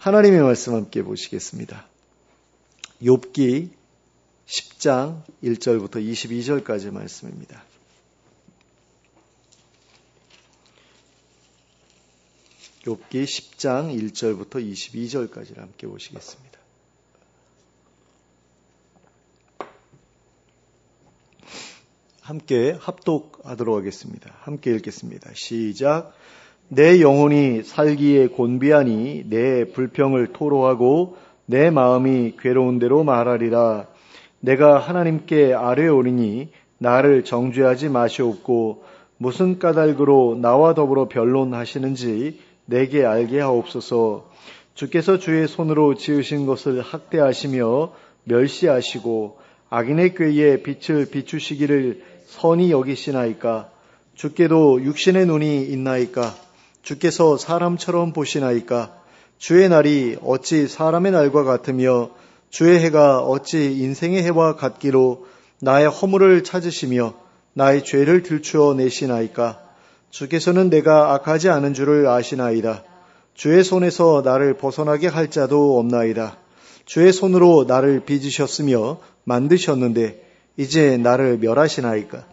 하나님의 말씀 함께 보시겠습니다. 욥기 10장 1절부터 22절까지 말씀입니다. 욥기 10장 1절부터 22절까지 함께 보시겠습니다. 함께 합독하도록 하겠습니다. 함께 읽겠습니다. 시작. 내 영혼이 살기에 곤비하니 내 불평을 토로하고 내 마음이 괴로운 대로 말하리라. 내가 하나님께 아뢰오리니 나를 정죄하지 마시옵고 무슨 까닭으로 나와 더불어 변론하시는지 내게 알게 하옵소서. 주께서 주의 손으로 지으신 것을 학대하시며 멸시하시고 악인의 꾀에 빛을 비추시기를 선히 여기시나이까. 주께도 육신의 눈이 있나이까. 주께서 사람처럼 보시나이까. 주의 날이 어찌 사람의 날과 같으며 주의 해가 어찌 인생의 해와 같기로 나의 허물을 찾으시며 나의 죄를 들추어 내시나이까. 주께서는 내가 악하지 않은 줄을 아시나이다. 주의 손에서 나를 벗어나게 할 자도 없나이다. 주의 손으로 나를 빚으셨으며 만드셨는데 이제 나를 멸하시나이까.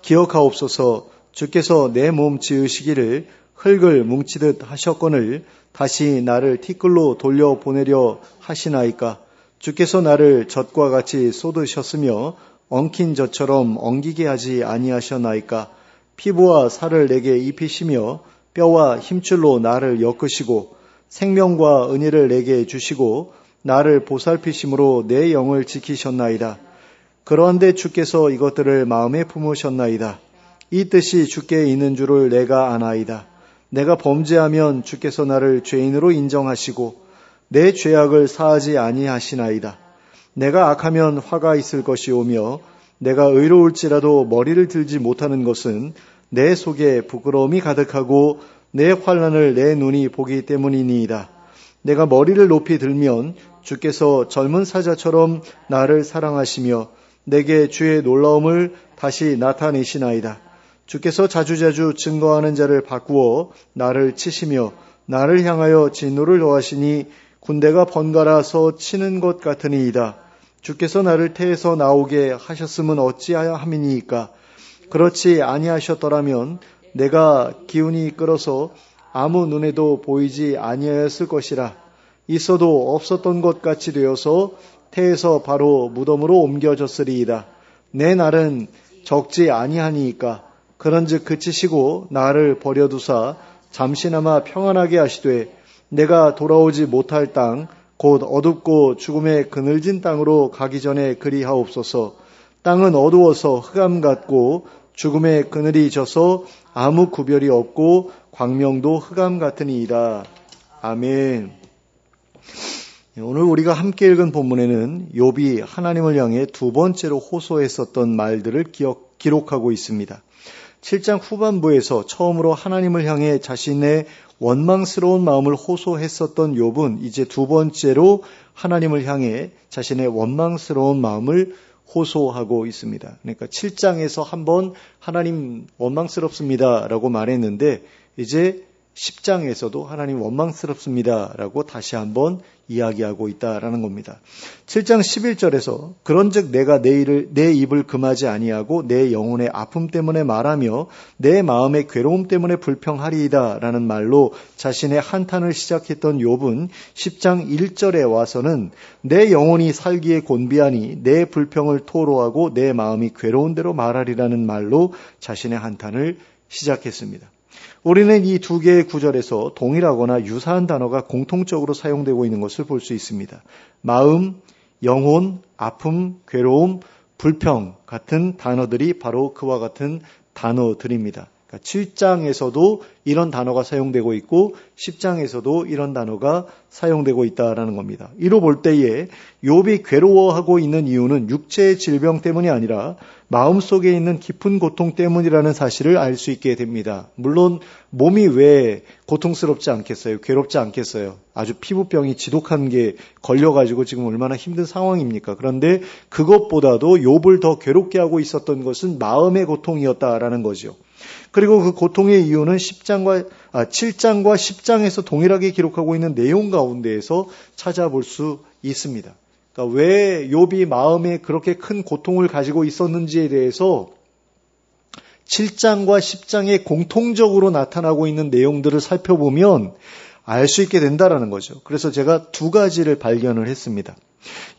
기억하옵소서. 주께서 내 몸 지으시기를 흙을 뭉치듯 하셨거늘 다시 나를 티끌로 돌려보내려 하시나이까. 주께서 나를 젖과 같이 쏟으셨으며 엉킨 젖처럼 엉기게 하지 아니하셨나이까. 피부와 살을 내게 입히시며 뼈와 힘줄로 나를 엮으시고 생명과 은혜를 내게 주시고 나를 보살피심으로 내 영을 지키셨나이다. 그러한데 주께서 이것들을 마음에 품으셨나이다. 이 뜻이 주께 있는 줄을 내가 아나이다. 내가 범죄하면 주께서 나를 죄인으로 인정하시고 내 죄악을 사하지 아니하시나이다. 내가 악하면 화가 있을 것이오며 내가 의로울지라도 머리를 들지 못하는 것은 내 속에 부끄러움이 가득하고 내 환난을 내 눈이 보기 때문이니이다. 내가 머리를 높이 들면 주께서 젊은 사자처럼 나를 사랑하시며 내게 주의 놀라움을 다시 나타내시나이다. 주께서 자주자주 증거하는 자를 바꾸어 나를 치시며 나를 향하여 진노를 더하시니 군대가 번갈아서 치는 것 같으니이다. 주께서 나를 태에서 나오게 하셨음은 어찌함이니이까. 그렇지 아니하셨더라면 내가 기운이 끓어서 아무 눈에도 보이지 아니하였을 것이라. 있어도 없었던 것 같이 되어서 태에서 바로 무덤으로 옮겨졌으리이다. 내 날은 적지 아니하니이까. 그런즉 그치시고 나를 버려두사 잠시나마 평안하게 하시되 내가 돌아오지 못할 땅 곧 어둡고 죽음의 그늘진 땅으로 가기 전에 그리하옵소서. 땅은 어두워서 흑암 같고 죽음의 그늘이 져서 아무 구별이 없고 광명도 흑암 같으니이다. 아멘. 오늘 우리가 함께 읽은 본문에는 욥이 하나님을 향해 두 번째로 호소했었던 말들을 기록하고 있습니다. 7장 후반부에서 처음으로 하나님을 향해 자신의 원망스러운 마음을 호소했었던 욥은 이제 두 번째로 하나님을 향해 자신의 원망스러운 마음을 호소하고 있습니다. 그러니까 7장에서 한번 하나님 원망스럽습니다라고 말했는데 이제 10장에서도 하나님 원망스럽습니다라고 다시 한번 이야기하고 있다라는 겁니다. 7장 11절에서 그런즉 내가 내 입을 금하지 아니하고 내 영혼의 아픔 때문에 말하며 내 마음의 괴로움 때문에 불평하리이다라는 말로 자신의 한탄을 시작했던 욥은 10장 1절에 와서는 내 영혼이 살기에 곤비하니 내 불평을 토로하고 내 마음이 괴로운 대로 말하리라는 말로 자신의 한탄을 시작했습니다. 우리는 이 두 개의 구절에서 동일하거나 유사한 단어가 공통적으로 사용되고 있는 것을 볼 수 있습니다. 마음, 영혼, 아픔, 괴로움, 불평 같은 단어들이 바로 그와 같은 단어들입니다. 그러니까 7장에서도 이런 단어가 사용되고 있고 10장에서도 이런 단어가 사용되고 있다는 겁니다. 이로 볼 때에 욥이 괴로워하고 있는 이유는 육체의 질병 때문이 아니라 마음속에 있는 깊은 고통 때문이라는 사실을 알 수 있게 됩니다. 물론 몸이 왜 고통스럽지 않겠어요? 괴롭지 않겠어요? 아주 피부병이 지독한 게 걸려가지고 지금 얼마나 힘든 상황입니까? 그런데 그것보다도 욥을 더 괴롭게 하고 있었던 것은 마음의 고통이었다라는 거죠. 그리고 그 고통의 이유는 7장과 10장에서 동일하게 기록하고 있는 내용 가운데에서 찾아볼 수 있습니다. 그러니까 왜 욥이 마음에 그렇게 큰 고통을 가지고 있었는지에 대해서 7장과 10장에 공통적으로 나타나고 있는 내용들을 살펴보면 알 수 있게 된다라는 거죠. 그래서 제가 두 가지를 발견을 했습니다.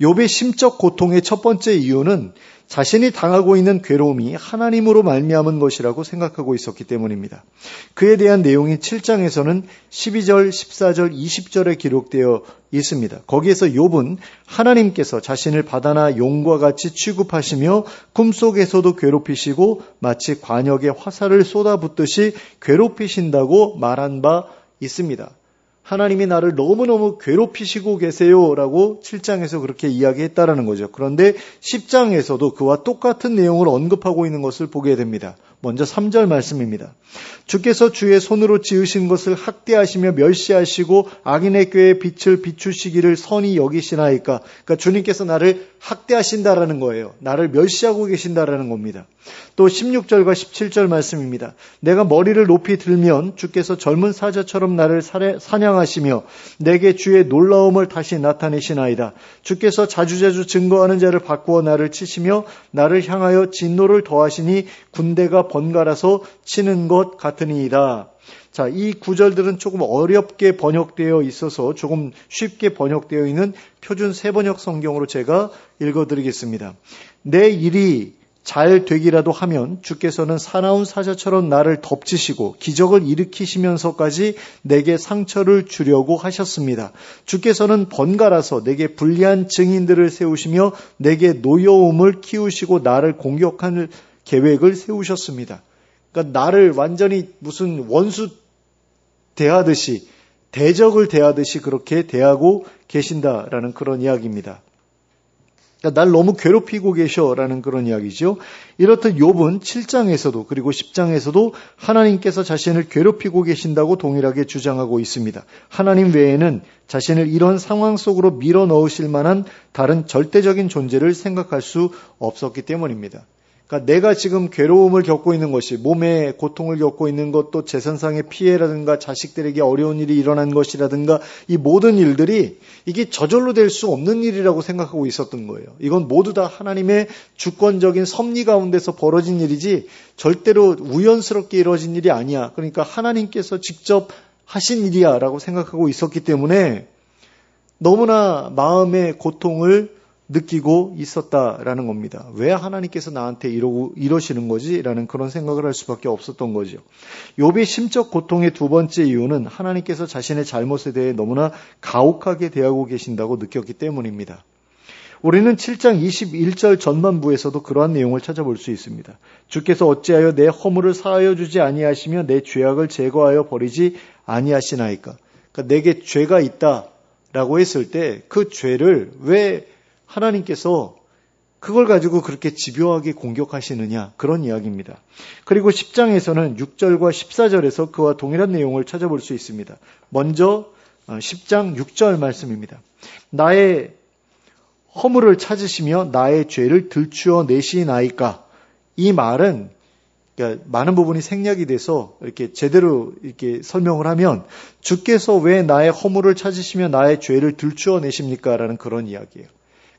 욥의 심적 고통의 첫 번째 이유는 자신이 당하고 있는 괴로움이 하나님으로 말미암은 것이라고 생각하고 있었기 때문입니다. 그에 대한 내용이 7장에서는 12절, 14절, 20절에 기록되어 있습니다. 거기에서 욥은 하나님께서 자신을 바다나 용과 같이 취급하시며 꿈속에서도 괴롭히시고 마치 관역에 화살을 쏟아붓듯이 괴롭히신다고 말한 바 있습니다. 하나님이 나를 너무너무 괴롭히시고 계세요라고 7장에서 그렇게 이야기했다라는 거죠. 그런데 10장에서도 그와 똑같은 내용을 언급하고 있는 것을 보게 됩니다. 먼저 3절 말씀입니다. 주께서 주의 손으로 지으신 것을 학대하시며 멸시하시고 악인의 꾀에 빛을 비추시기를 선히 여기시나이까. 그러니까 주님께서 나를 학대하신다라는 거예요. 나를 멸시하고 계신다라는 겁니다. 또 16절과 17절 말씀입니다. 내가 머리를 높이 들면 주께서 젊은 사자처럼 나를 사냥하시며 내게 주의 놀라움을 다시 나타내시나이다. 주께서 자주자주 증거하는 자를 바꾸어 나를 치시며 나를 향하여 진노를 더하시니 군대가 번갈아서 치는 것 같으니이다. 자, 이 구절들은 조금 어렵게 번역되어 있어서 조금 쉽게 번역되어 있는 표준 세번역 성경으로 제가 읽어드리겠습니다. 내 일이 잘 되기라도 하면 주께서는 사나운 사자처럼 나를 덮치시고 기적을 일으키시면서까지 내게 상처를 주려고 하셨습니다. 주께서는 번갈아서 내게 불리한 증인들을 세우시며 내게 노여움을 키우시고 나를 공격할 계획을 세우셨습니다. 그러니까 나를 완전히 무슨 원수 대하듯이 대적을 대하듯이 그렇게 대하고 계신다라는 그런 이야기입니다. 그러니까 날 너무 괴롭히고 계셔라는 그런 이야기죠. 이렇듯 욥은 7장에서도 그리고 10장에서도 하나님께서 자신을 괴롭히고 계신다고 동일하게 주장하고 있습니다. 하나님 외에는 자신을 이런 상황 속으로 밀어 넣으실 만한 다른 절대적인 존재를 생각할 수 없었기 때문입니다. 그러니까 내가 지금 괴로움을 겪고 있는 것이 몸에 고통을 겪고 있는 것도 재산상의 피해라든가 자식들에게 어려운 일이 일어난 것이라든가 이 모든 일들이 이게 저절로 될 수 없는 일이라고 생각하고 있었던 거예요. 이건 모두 다 하나님의 주권적인 섭리 가운데서 벌어진 일이지 절대로 우연스럽게 이루어진 일이 아니야. 그러니까 하나님께서 직접 하신 일이야 라고 생각하고 있었기 때문에 너무나 마음의 고통을 느끼고 있었다라는 겁니다. 왜 하나님께서 나한테 이러시는 거지? 라는 그런 생각을 할 수밖에 없었던 거죠. 욥의 심적 고통의 두 번째 이유는 하나님께서 자신의 잘못에 대해 너무나 가혹하게 대하고 계신다고 느꼈기 때문입니다. 우리는 7장 21절 전반부에서도 그러한 내용을 찾아볼 수 있습니다. 주께서 어찌하여 내 허물을 사하여 주지 아니하시며 내 죄악을 제거하여 버리지 아니하시나이까. 그러니까 내게 죄가 있다라고 했을 때 그 죄를 왜 하나님께서 그걸 가지고 그렇게 집요하게 공격하시느냐 그런 이야기입니다. 그리고 10장에서는 6절과 14절에서 그와 동일한 내용을 찾아볼 수 있습니다. 먼저 10장 6절 말씀입니다. 나의 허물을 찾으시며 나의 죄를 들추어 내시나이까. 이 말은 그러니까 많은 부분이 생략이 돼서 이렇게 제대로 이렇게 설명을 하면 주께서 왜 나의 허물을 찾으시며 나의 죄를 들추어 내십니까? 라는 그런 이야기예요.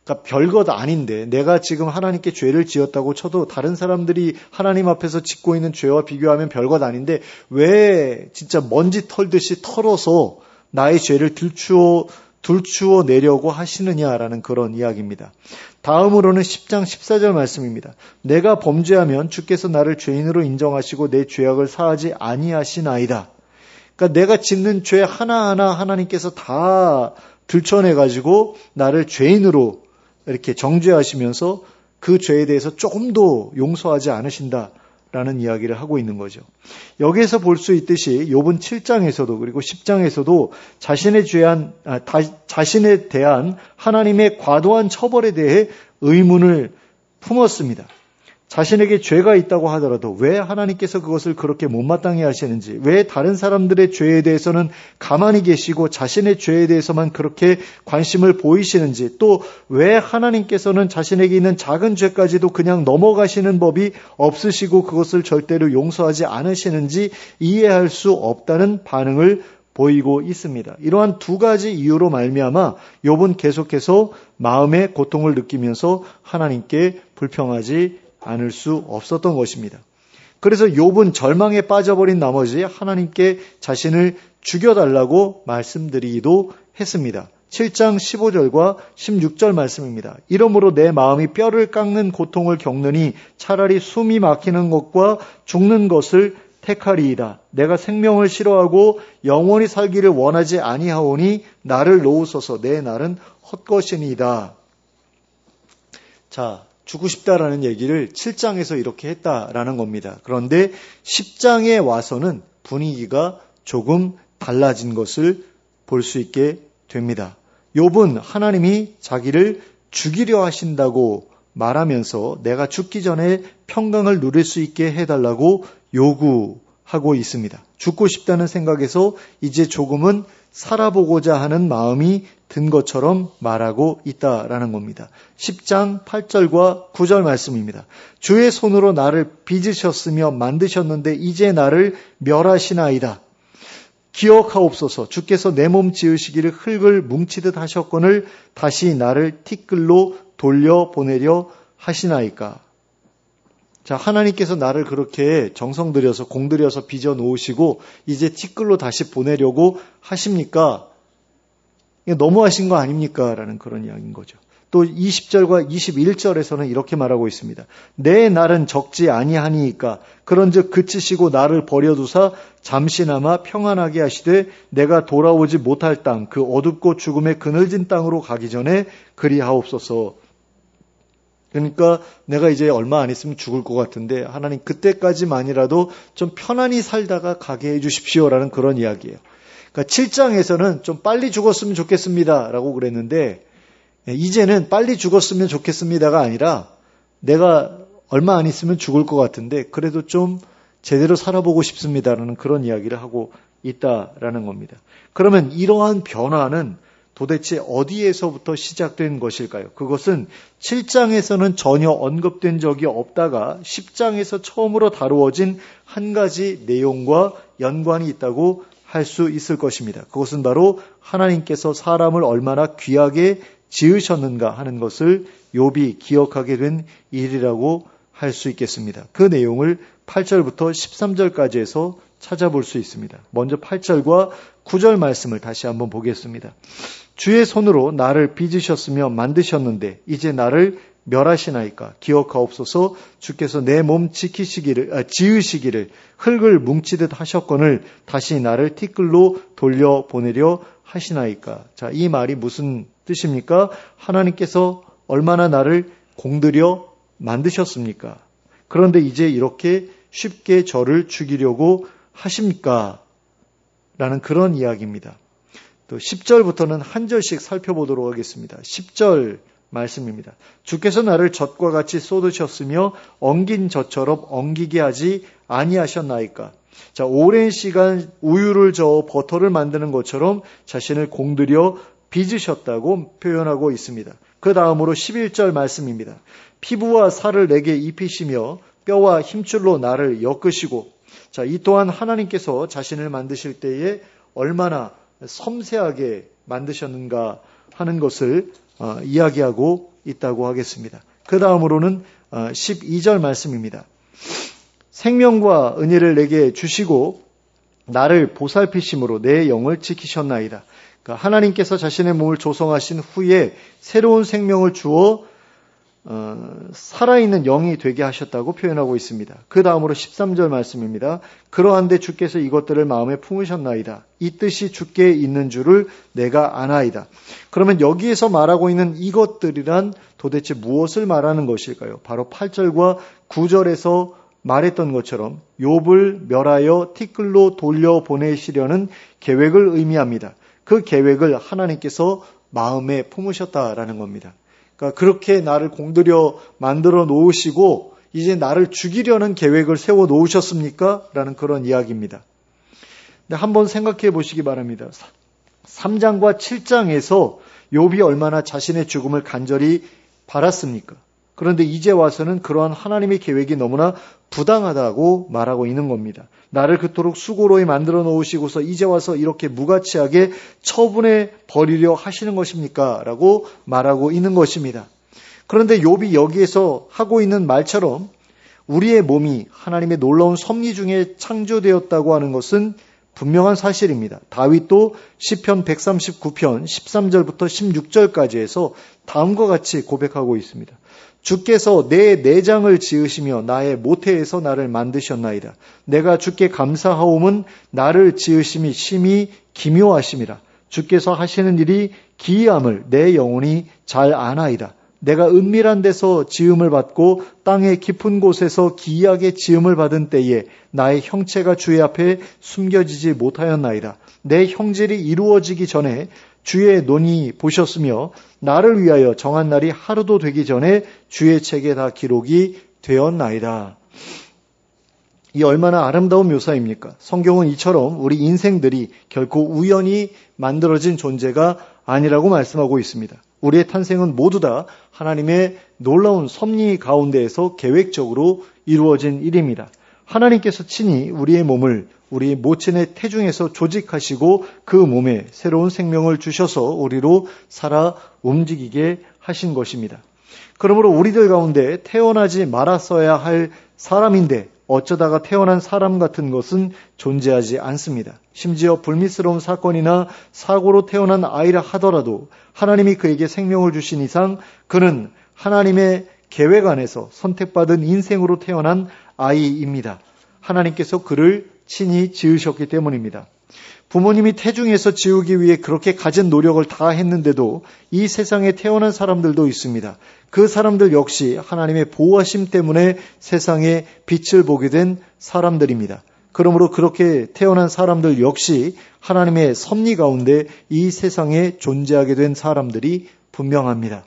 그러니까 별것 아닌데 내가 지금 하나님께 죄를 지었다고 쳐도 다른 사람들이 하나님 앞에서 짓고 있는 죄와 비교하면 별것 아닌데 왜 진짜 먼지 털듯이 털어서 나의 죄를 들추어 내려고 하시느냐라는 그런 이야기입니다. 다음으로는 10장 14절 말씀입니다. 내가 범죄하면 주께서 나를 죄인으로 인정하시고 내 죄악을 사하지 아니하시나이다. 그러니까 내가 짓는 죄 하나하나 하나님께서 다 들춰내가지고 나를 죄인으로 이렇게 정죄하시면서 그 죄에 대해서 조금도 용서하지 않으신다라는 이야기를 하고 있는 거죠. 여기에서 볼 수 있듯이 욥은 7장에서도 그리고 10장에서도 자신에 대한 하나님의 과도한 처벌에 대해 의문을 품었습니다. 자신에게 죄가 있다고 하더라도 왜 하나님께서 그것을 그렇게 못마땅해 하시는지, 왜 다른 사람들의 죄에 대해서는 가만히 계시고 자신의 죄에 대해서만 그렇게 관심을 보이시는지, 또 왜 하나님께서는 자신에게 있는 작은 죄까지도 그냥 넘어가시는 법이 없으시고 그것을 절대로 용서하지 않으시는지 이해할 수 없다는 반응을 보이고 있습니다. 이러한 두 가지 이유로 말미암아 욥은 계속해서 마음의 고통을 느끼면서 하나님께 불평하지 않을 수 없었던 것입니다. 그래서 욥은 절망에 빠져버린 나머지 하나님께 자신을 죽여달라고 말씀드리기도 했습니다. 7장 15절과 16절 말씀입니다. 이러므로 내 마음이 뼈를 깎는 고통을 겪느니 차라리 숨이 막히는 것과 죽는 것을 택하리이다. 내가 생명을 싫어하고 영원히 살기를 원하지 아니하오니 나를 놓으소서. 내 날은 헛것이니이다. 자, 죽고 싶다라는 얘기를 7장에서 이렇게 했다라는 겁니다. 그런데 10장에 와서는 분위기가 조금 달라진 것을 볼 수 있게 됩니다. 욥은 하나님이 자기를 죽이려 하신다고 말하면서 내가 죽기 전에 평강을 누릴 수 있게 해달라고 요구하고 있습니다. 죽고 싶다는 생각에서 이제 조금은 살아보고자 하는 마음이 든 것처럼 말하고 있다라는 겁니다. 10장 8절과 9절 말씀입니다. 주의 손으로 나를 빚으셨으며 만드셨는데 이제 나를 멸하시나이다. 기억하옵소서. 주께서 내 몸 지으시기를 흙을 뭉치듯 하셨거늘 다시 나를 티끌로 돌려보내려 하시나이까. 자, 하나님께서 나를 그렇게 정성 들여서 공들여서 빚어 놓으시고 이제 티끌로 다시 보내려고 하십니까? 너무하신 거 아닙니까? 라는 그런 이야기인 거죠. 또 20절과 21절에서는 이렇게 말하고 있습니다. 내 날은 적지 아니하니이까 그런즉 그치시고 나를 버려두사 잠시나마 평안하게 하시되 내가 돌아오지 못할 땅 그 어둡고 죽음의 그늘진 땅으로 가기 전에 그리하옵소서. 그러니까 내가 이제 얼마 안 있으면 죽을 것 같은데 하나님 그때까지만이라도 좀 편안히 살다가 가게 해 주십시오라는 그런 이야기예요. 그러니까 7장에서는 좀 빨리 죽었으면 좋겠습니다라고 그랬는데 이제는 빨리 죽었으면 좋겠습니다가 아니라 내가 얼마 안 있으면 죽을 것 같은데 그래도 좀 제대로 살아보고 싶습니다라는 그런 이야기를 하고 있다라는 겁니다. 그러면 이러한 변화는 도대체 어디에서부터 시작된 것일까요? 그것은 7장에서는 전혀 언급된 적이 없다가 10장에서 처음으로 다루어진 한 가지 내용과 연관이 있다고 할 수 있을 것입니다. 그것은 바로 하나님께서 사람을 얼마나 귀하게 지으셨는가 하는 것을 욥이 기억하게 된 일이라고 할 수 있겠습니다. 그 내용을 8절부터 13절까지 해서 찾아볼 수 있습니다. 먼저 8절과 9절 말씀을 다시 한번 보겠습니다. 주의 손으로 나를 빚으셨으며 만드셨는데 이제 나를 멸하시나이까. 기억하옵소서. 주께서 내 몸 지으시기를 흙을 뭉치듯 하셨거늘 다시 나를 티끌로 돌려보내려 하시나이까. 자, 이 말이 무슨 뜻입니까? 하나님께서 얼마나 나를 공들여 만드셨습니까? 그런데 이제 이렇게 쉽게 저를 죽이려고 하십니까? 라는 그런 이야기입니다. 또 10절부터는 한 절씩 살펴보도록 하겠습니다. 10절 말씀입니다. 주께서 나를 젖과 같이 쏟으셨으며 엉긴 젖처럼 엉기게 하지 아니하셨나이까. 자, 오랜 시간 우유를 저어 버터를 만드는 것처럼 자신을 공들여 빚으셨다고 표현하고 있습니다. 그 다음으로 11절 말씀입니다. 피부와 살을 내게 입히시며 뼈와 힘줄로 나를 엮으시고. 자, 이 또한 하나님께서 자신을 만드실 때에 얼마나 섬세하게 만드셨는가 하는 것을 이야기하고 있다고 하겠습니다. 그 다음으로는 12절 말씀입니다. 생명과 은혜를 내게 주시고 나를 보살피심으로 내 영을 지키셨나이다. 그러니까 하나님께서 자신의 몸을 조성하신 후에 새로운 생명을 주어 살아있는 영이 되게 하셨다고 표현하고 있습니다. 그 다음으로 13절 말씀입니다. 그러한데 주께서 이것들을 마음에 품으셨나이다. 이 뜻이 주께 있는 줄을 내가 아나이다. 그러면 여기에서 말하고 있는 이것들이란 도대체 무엇을 말하는 것일까요? 바로 8절과 9절에서 말했던 것처럼 욥을 멸하여 티끌로 돌려보내시려는 계획을 의미합니다. 그 계획을 하나님께서 마음에 품으셨다라는 겁니다. 그러니까 그렇게 나를 공들여 만들어 놓으시고 이제 나를 죽이려는 계획을 세워 놓으셨습니까? 라는 그런 이야기입니다. 근데 한번 생각해 보시기 바랍니다. 3장과 7장에서 욥이 얼마나 자신의 죽음을 간절히 바랐습니까? 그런데 이제 와서는 그러한 하나님의 계획이 너무나 부당하다고 말하고 있는 겁니다. 나를 그토록 수고로이 만들어 놓으시고서 이제 와서 이렇게 무가치하게 처분해 버리려 하시는 것입니까? 라고 말하고 있는 것입니다. 그런데 욥이 여기에서 하고 있는 말처럼 우리의 몸이 하나님의 놀라운 섭리 중에 창조되었다고 하는 것은 분명한 사실입니다. 다윗도 시편 139편 13절부터 16절까지 해서 다음과 같이 고백하고 있습니다. 주께서 내 내장을 지으시며 나의 모태에서 나를 만드셨나이다. 내가 주께 감사하옴은 나를 지으심이 심히 기묘하심이라. 주께서 하시는 일이 기이함을 내 영혼이 잘 아나이다. 내가 은밀한 데서 지음을 받고 땅의 깊은 곳에서 기이하게 지음을 받은 때에 나의 형체가 주의 앞에 숨겨지지 못하였나이다. 내 형질이 이루어지기 전에 주의 눈이 보셨으며 나를 위하여 정한 날이 하루도 되기 전에 주의 책에 다 기록이 되었나이다. 이 얼마나 아름다운 묘사입니까? 성경은 이처럼 우리 인생들이 결코 우연히 만들어진 존재가 아니라고 말씀하고 있습니다. 우리의 탄생은 모두 다 하나님의 놀라운 섭리 가운데에서 계획적으로 이루어진 일입니다. 하나님께서 친히 우리의 몸을 우리 모친의 태중에서 조직하시고 그 몸에 새로운 생명을 주셔서 우리로 살아 움직이게 하신 것입니다. 그러므로 우리들 가운데 태어나지 말았어야 할 사람인데 어쩌다가 태어난 사람 같은 것은 존재하지 않습니다. 심지어 불미스러운 사건이나 사고로 태어난 아이라 하더라도 하나님이 그에게 생명을 주신 이상 그는 하나님의 계획 안에서 선택받은 인생으로 태어난 아이입니다. 하나님께서 그를 친히 지으셨기 때문입니다. 부모님이 태중에서 지우기 위해 그렇게 가진 노력을 다 했는데도 이 세상에 태어난 사람들도 있습니다. 그 사람들 역시 하나님의 보호하심 때문에 세상에 빛을 보게 된 사람들입니다. 그러므로 그렇게 태어난 사람들 역시 하나님의 섭리 가운데 이 세상에 존재하게 된 사람들이 분명합니다.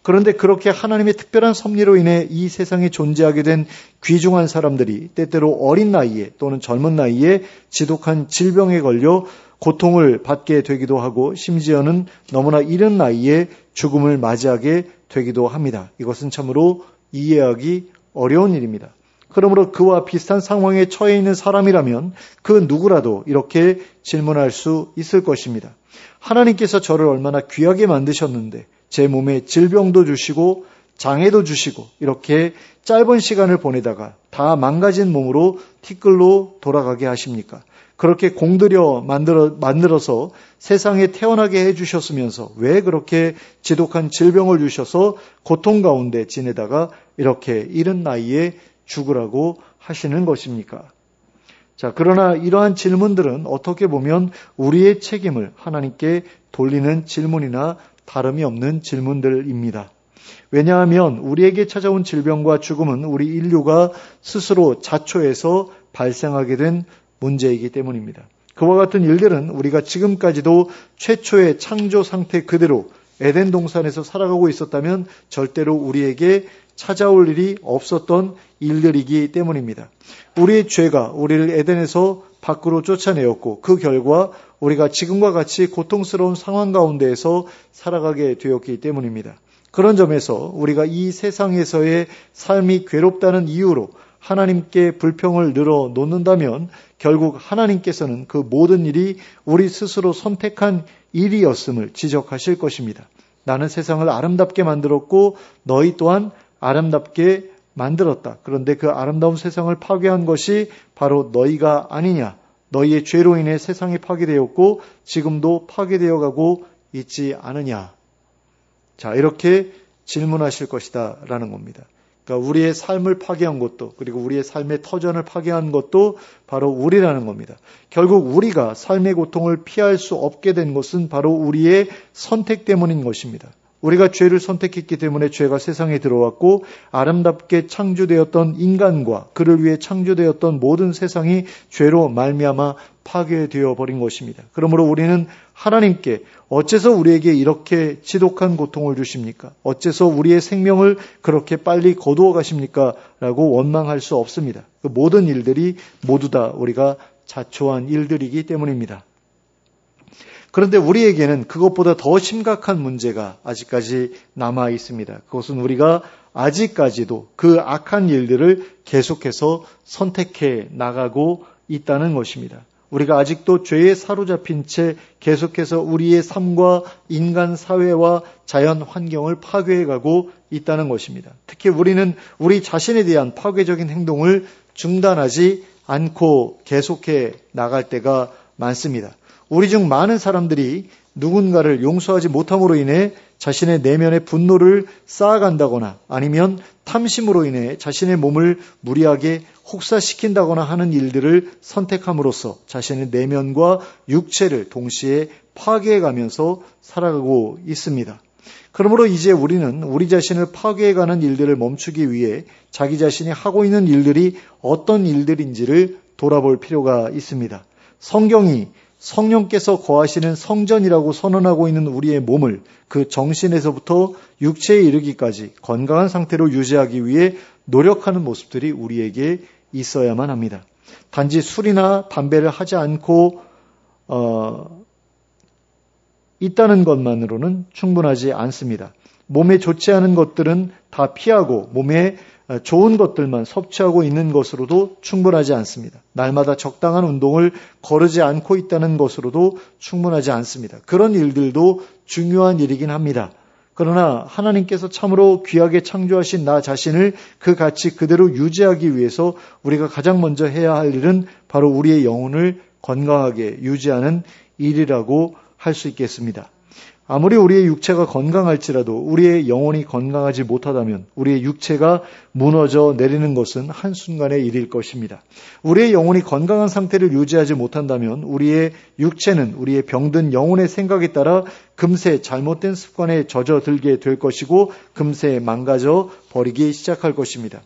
그런데 그렇게 하나님의 특별한 섭리로 인해 이 세상에 존재하게 된 귀중한 사람들이 때때로 어린 나이에 또는 젊은 나이에 지독한 질병에 걸려 고통을 받게 되기도 하고 심지어는 너무나 이른 나이에 죽음을 맞이하게 되기도 합니다. 이것은 참으로 이해하기 어려운 일입니다. 그러므로 그와 비슷한 상황에 처해 있는 사람이라면 그 누구라도 이렇게 질문할 수 있을 것입니다. 하나님께서 저를 얼마나 귀하게 만드셨는데 제 몸에 질병도 주시고 장애도 주시고 이렇게 짧은 시간을 보내다가 다 망가진 몸으로 티끌로 돌아가게 하십니까? 그렇게 공들여 만들어서 세상에 태어나게 해주셨으면서 왜 그렇게 지독한 질병을 주셔서 고통 가운데 지내다가 이렇게 이른 나이에 죽으라고 하시는 것입니까? 자, 그러나 이러한 질문들은 어떻게 보면 우리의 책임을 하나님께 돌리는 질문이나 다름이 없는 질문들입니다. 왜냐하면 우리에게 찾아온 질병과 죽음은 우리 인류가 스스로 자초해서 발생하게 된 문제이기 때문입니다. 그와 같은 일들은 우리가 지금까지도 최초의 창조 상태 그대로 에덴 동산에서 살아가고 있었다면 절대로 우리에게 찾아올 일이 없었던 일들이기 때문입니다. 우리의 죄가 우리를 에덴에서 밖으로 쫓아내었고 그 결과 우리가 지금과 같이 고통스러운 상황 가운데에서 살아가게 되었기 때문입니다. 그런 점에서 우리가 이 세상에서의 삶이 괴롭다는 이유로 하나님께 불평을 늘어놓는다면 결국 하나님께서는 그 모든 일이 우리 스스로 선택한 일이었음을 지적하실 것입니다. 나는 세상을 아름답게 만들었고 너희 또한 아름답게 만들었다. 그런데 그 아름다운 세상을 파괴한 것이 바로 너희가 아니냐. 너희의 죄로 인해 세상이 파괴되었고 지금도 파괴되어 가고 있지 않으냐. 자, 이렇게 질문하실 것이다 라는 겁니다. 그러니까 우리의 삶을 파괴한 것도 그리고 우리의 삶의 터전을 파괴한 것도 바로 우리라는 겁니다. 결국 우리가 삶의 고통을 피할 수 없게 된 것은 바로 우리의 선택 때문인 것입니다. 우리가 죄를 선택했기 때문에 죄가 세상에 들어왔고 아름답게 창조되었던 인간과 그를 위해 창조되었던 모든 세상이 죄로 말미암아 파괴되어 버린 것입니다. 그러므로 우리는 하나님께 어째서 우리에게 이렇게 지독한 고통을 주십니까? 어째서 우리의 생명을 그렇게 빨리 거두어 가십니까? 라고 원망할 수 없습니다. 그 모든 일들이 모두 다 우리가 자초한 일들이기 때문입니다. 그런데 우리에게는 그것보다 더 심각한 문제가 아직까지 남아 있습니다. 그것은 우리가 아직까지도 그 악한 일들을 계속해서 선택해 나가고 있다는 것입니다. 우리가 아직도 죄에 사로잡힌 채 계속해서 우리의 삶과 인간 사회와 자연 환경을 파괴해가고 있다는 것입니다. 특히 우리는 우리 자신에 대한 파괴적인 행동을 중단하지 않고 계속해 나갈 때가 많습니다. 우리 중 많은 사람들이 누군가를 용서하지 못함으로 인해 자신의 내면의 분노를 쌓아간다거나 아니면 탐심으로 인해 자신의 몸을 무리하게 혹사시킨다거나 하는 일들을 선택함으로써 자신의 내면과 육체를 동시에 파괴해가면서 살아가고 있습니다. 그러므로 이제 우리는 우리 자신을 파괴해가는 일들을 멈추기 위해 자기 자신이 하고 있는 일들이 어떤 일들인지를 돌아볼 필요가 있습니다. 성경이 성령께서 거하시는 성전이라고 선언하고 있는 우리의 몸을 그 정신에서부터 육체에 이르기까지 건강한 상태로 유지하기 위해 노력하는 모습들이 우리에게 있어야만 합니다. 단지 술이나 담배를 하지 않고 있다는 것만으로는 충분하지 않습니다. 몸에 좋지 않은 것들은 다 피하고 몸에 좋은 것들만 섭취하고 있는 것으로도 충분하지 않습니다. 날마다 적당한 운동을 거르지 않고 있다는 것으로도 충분하지 않습니다. 그런 일들도 중요한 일이긴 합니다. 그러나 하나님께서 참으로 귀하게 창조하신 나 자신을 그 가치 그대로 유지하기 위해서 우리가 가장 먼저 해야 할 일은 바로 우리의 영혼을 건강하게 유지하는 일이라고 할 수 있겠습니다. 아무리 우리의 육체가 건강할지라도 우리의 영혼이 건강하지 못하다면 우리의 육체가 무너져 내리는 것은 한순간의 일일 것입니다. 우리의 영혼이 건강한 상태를 유지하지 못한다면 우리의 육체는 우리의 병든 영혼의 생각에 따라 금세 잘못된 습관에 젖어들게 될 것이고 금세 망가져 버리기 시작할 것입니다.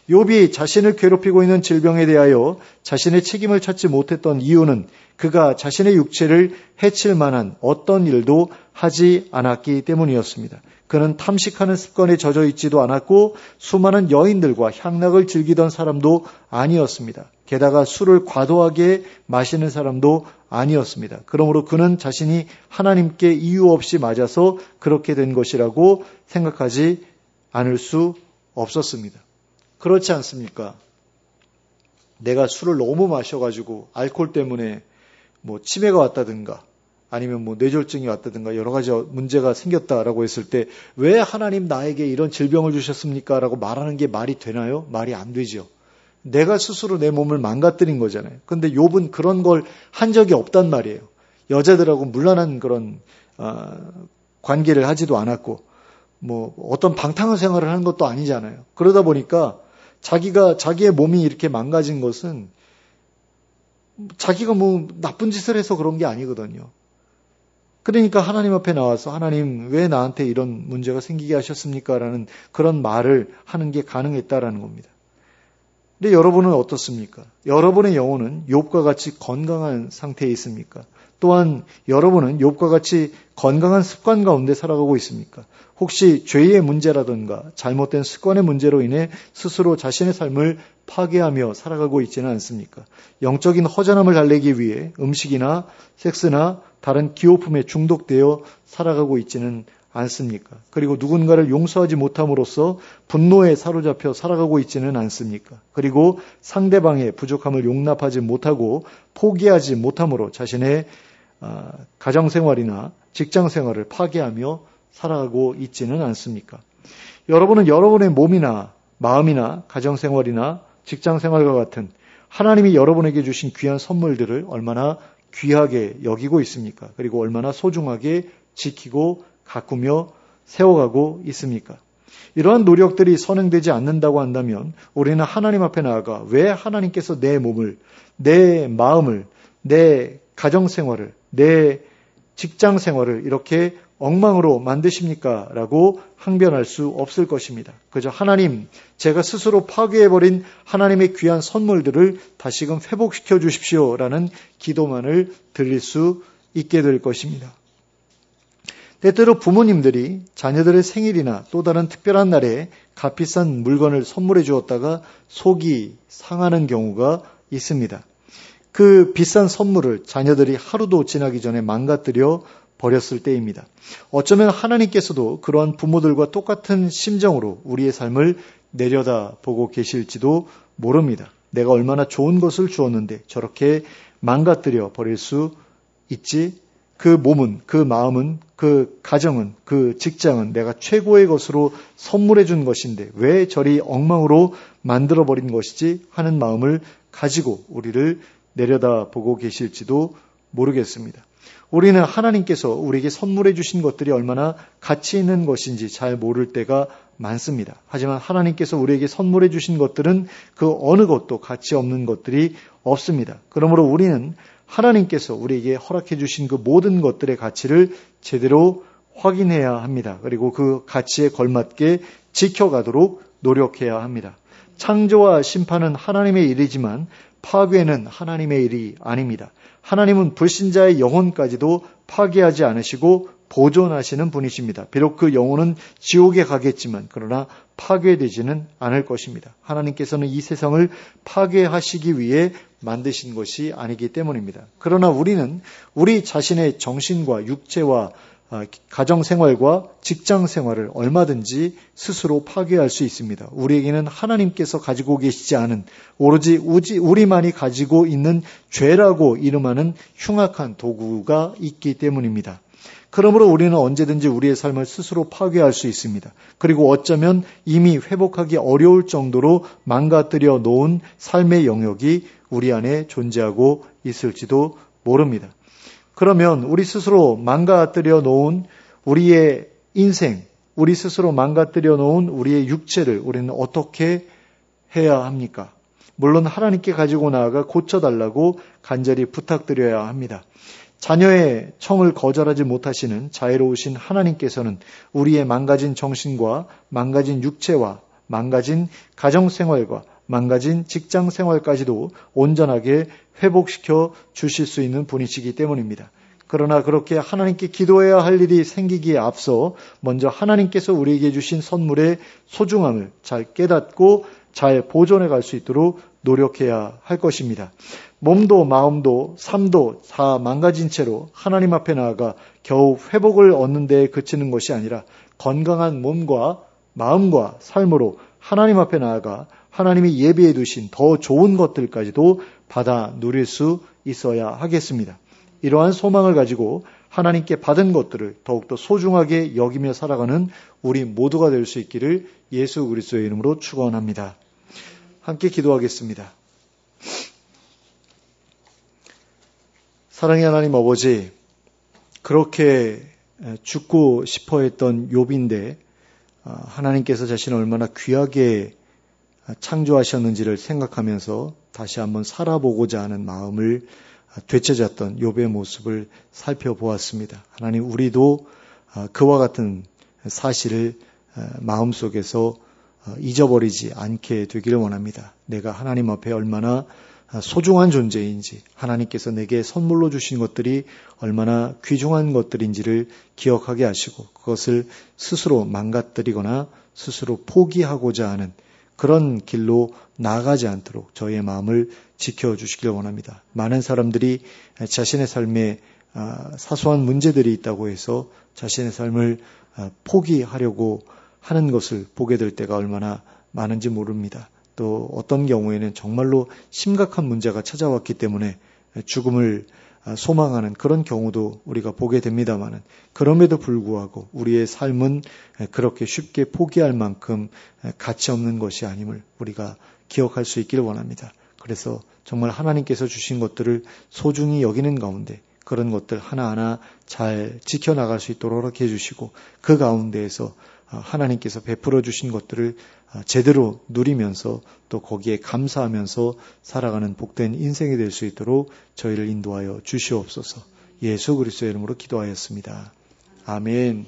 욥이 자신을 괴롭히고 있는 질병에 대하여 자신의 책임을 찾지 못했던 이유는 그가 자신의 육체를 해칠 만한 어떤 일도 하지 않았기 때문이었습니다. 그는 탐식하는 습관에 젖어 있지도 않았고 수많은 여인들과 향락을 즐기던 사람도 아니었습니다. 게다가 술을 과도하게 마시는 사람도 아니었습니다. 그러므로 그는 자신이 하나님께 이유 없이 맞아서 그렇게 된 것이라고 생각하지 않을 수 없었습니다. 그렇지 않습니까? 내가 술을 너무 마셔가지고 알코올 때문에 치매가 왔다든가 아니면 뇌졸중이 왔다든가 여러 가지 문제가 생겼다라고 했을 때 왜 하나님 나에게 이런 질병을 주셨습니까? 라고 말하는 게 말이 되나요? 말이 안 되죠. 내가 스스로 내 몸을 망가뜨린 거잖아요. 그런데 욥은 그런 걸 한 적이 없단 말이에요. 여자들하고 문란한 그런 관계를 하지도 않았고 어떤 방탕한 생활을 하는 것도 아니잖아요. 그러다 보니까 자기의 몸이 이렇게 망가진 것은 자기가 나쁜 짓을 해서 그런 게 아니거든요. 그러니까 하나님 앞에 나와서 하나님 왜 나한테 이런 문제가 생기게 하셨습니까? 라는 그런 말을 하는 게 가능했다라는 겁니다. 근데 여러분은 어떻습니까? 여러분의 영혼은 욥과 같이 건강한 상태에 있습니까? 또한 여러분은 욥과 같이 건강한 습관 가운데 살아가고 있습니까? 혹시 죄의 문제라든가 잘못된 습관의 문제로 인해 스스로 자신의 삶을 파괴하며 살아가고 있지는 않습니까? 영적인 허전함을 달래기 위해 음식이나 섹스나 다른 기호품에 중독되어 살아가고 있지는 않습니까? 그리고 누군가를 용서하지 못함으로써 분노에 사로잡혀 살아가고 있지는 않습니까? 그리고 상대방의 부족함을 용납하지 못하고 포기하지 못함으로 자신의 가정생활이나 직장생활을 파괴하며 살아가고 있지는 않습니까? 여러분은 여러분의 몸이나 마음이나 가정생활이나 직장생활과 같은 하나님이 여러분에게 주신 귀한 선물들을 얼마나 귀하게 여기고 있습니까? 그리고 얼마나 소중하게 지키고 가꾸며 세워가고 있습니까? 이러한 노력들이 선행되지 않는다고 한다면 우리는 하나님 앞에 나아가 왜 하나님께서 내 몸을, 내 마음을, 내 가정생활을, 내 직장 생활을 이렇게 엉망으로 만드십니까? 라고 항변할 수 없을 것입니다. 그저 하나님, 제가 스스로 파괴해버린 하나님의 귀한 선물들을 다시금 회복시켜 주십시오. 라는 기도만을 드릴 수 있게 될 것입니다. 때때로 부모님들이 자녀들의 생일이나 또 다른 특별한 날에 값비싼 물건을 선물해 주었다가 속이 상하는 경우가 있습니다. 그 비싼 선물을 자녀들이 하루도 지나기 전에 망가뜨려 버렸을 때입니다. 어쩌면 하나님께서도 그러한 부모들과 똑같은 심정으로 우리의 삶을 내려다보고 계실지도 모릅니다. 내가 얼마나 좋은 것을 주었는데 저렇게 망가뜨려 버릴 수 있지? 그 몸은, 그 마음은, 그 가정은, 그 직장은 내가 최고의 것으로 선물해 준 것인데 왜 저리 엉망으로 만들어버린 것이지 하는 마음을 가지고 우리를 내려다보고 계실지도 모르겠습니다. 우리는 하나님께서 우리에게 선물해 주신 것들이 얼마나 가치 있는 것인지 잘 모를 때가 많습니다. 하지만 하나님께서 우리에게 선물해 주신 것들은 그 어느 것도 가치 없는 것들이 없습니다. 그러므로 우리는 하나님께서 우리에게 허락해 주신 그 모든 것들의 가치를 제대로 확인해야 합니다. 그리고 그 가치에 걸맞게 지켜가도록 노력해야 합니다. 창조와 심판은 하나님의 일이지만 파괴는 하나님의 일이 아닙니다. 하나님은 불신자의 영혼까지도 파괴하지 않으시고 보존하시는 분이십니다. 비록 그 영혼은 지옥에 가겠지만 그러나 파괴되지는 않을 것입니다. 하나님께서는 이 세상을 파괴하시기 위해 만드신 것이 아니기 때문입니다. 그러나 우리는 우리 자신의 정신과 육체와 가정생활과 직장생활을 얼마든지 스스로 파괴할 수 있습니다. 우리에게는 하나님께서 가지고 계시지 않은 오로지 우리만이 가지고 있는 죄라고 이름하는 흉악한 도구가 있기 때문입니다. 그러므로 우리는 언제든지 우리의 삶을 스스로 파괴할 수 있습니다. 그리고 어쩌면 이미 회복하기 어려울 정도로 망가뜨려 놓은 삶의 영역이 우리 안에 존재하고 있을지도 모릅니다. 그러면 우리 스스로 망가뜨려 놓은 우리의 인생, 우리 스스로 망가뜨려 놓은 우리의 육체를 우리는 어떻게 해야 합니까? 물론 하나님께 가지고 나아가 고쳐달라고 간절히 부탁드려야 합니다. 자녀의 청을 거절하지 못하시는 자애로우신 하나님께서는 우리의 망가진 정신과 망가진 육체와 망가진 가정생활과 망가진 직장생활까지도 온전하게 회복시켜 주실 수 있는 분이시기 때문입니다. 그러나 그렇게 하나님께 기도해야 할 일이 생기기에 앞서 먼저 하나님께서 우리에게 주신 선물의 소중함을 잘 깨닫고 잘 보존해 갈 수 있도록 노력해야 할 것입니다. 몸도 마음도 삶도 다 망가진 채로 하나님 앞에 나아가 겨우 회복을 얻는 데에 그치는 것이 아니라 건강한 몸과 마음과 삶으로 하나님 앞에 나아가 하나님이 예비해 두신 더 좋은 것들까지도 받아 누릴 수 있어야 하겠습니다. 이러한 소망을 가지고 하나님께 받은 것들을 더욱더 소중하게 여기며 살아가는 우리 모두가 될 수 있기를 예수 그리스도의 이름으로 축원합니다. 함께 기도하겠습니다. 사랑의 하나님 아버지, 그렇게 죽고 싶어 했던 욥인데 하나님께서 자신을 얼마나 귀하게 창조하셨는지를 생각하면서 다시 한번 살아보고자 하는 마음을 되찾았던 욥의 모습을 살펴보았습니다. 하나님, 우리도 그와 같은 사실을 마음속에서 잊어버리지 않게 되기를 원합니다. 내가 하나님 앞에 얼마나 소중한 존재인지, 하나님께서 내게 선물로 주신 것들이 얼마나 귀중한 것들인지를 기억하게 하시고 그것을 스스로 망가뜨리거나 스스로 포기하고자 하는 그런 길로 나아가지 않도록 저희의 마음을 지켜주시길 원합니다. 많은 사람들이 자신의 삶에 사소한 문제들이 있다고 해서 자신의 삶을 포기하려고 하는 것을 보게 될 때가 얼마나 많은지 모릅니다. 또 어떤 경우에는 정말로 심각한 문제가 찾아왔기 때문에 죽음을 소망하는 그런 경우도 우리가 보게 됩니다만, 그럼에도 불구하고 우리의 삶은 그렇게 쉽게 포기할 만큼 가치 없는 것이 아님을 우리가 기억할 수 있기를 원합니다. 그래서 정말 하나님께서 주신 것들을 소중히 여기는 가운데 그런 것들 하나하나 잘 지켜나갈 수 있도록 허락해 주시고, 그 가운데에서 하나님께서 베풀어 주신 것들을 제대로 누리면서 또 거기에 감사하면서 살아가는 복된 인생이 될 수 있도록 저희를 인도하여 주시옵소서. 예수 그리스도의 이름으로 기도하였습니다. 아멘.